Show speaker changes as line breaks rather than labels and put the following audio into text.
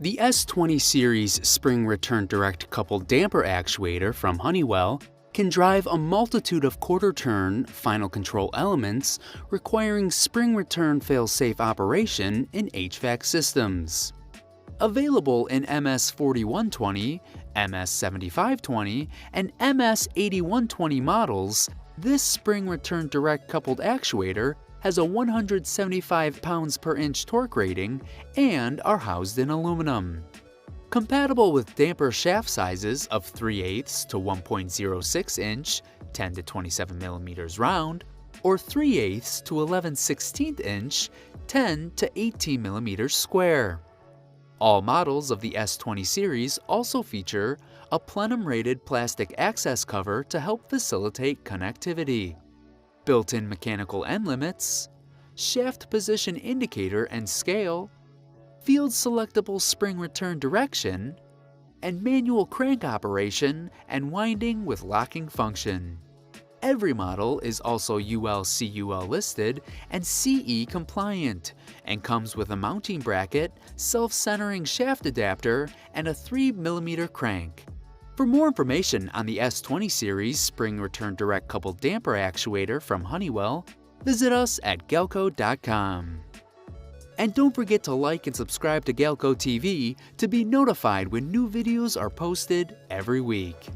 The S20 series spring return direct coupled damper actuator from Honeywell can drive a multitude of quarter-turn final control elements requiring spring return fail-safe operation in HVAC systems. Available in MS4120, MS7520, and MS8120 models, this spring return direct coupled actuator has a 175 pounds per inch torque rating and are housed in aluminum. Compatible with damper shaft sizes of 3/8 to 1.06 inch, 10 to 27 millimeters round, or 3/8 to 11/16 inch, 10 to 18 millimeters square. All models of the S20 series also feature a plenum-rated plastic access cover to help facilitate connectivity, built-in mechanical end limits, shaft position indicator and scale, field-selectable spring return direction, and manual crank operation and winding with locking function. Every model is also UL/CUL listed and CE compliant and comes with a mounting bracket, self-centering shaft adapter, and a 3mm crank. For more information on the S20 series spring return direct coupled damper actuator from Honeywell, visit us at galco.com. And don't forget to like and subscribe to Galco TV to be notified when new videos are posted every week.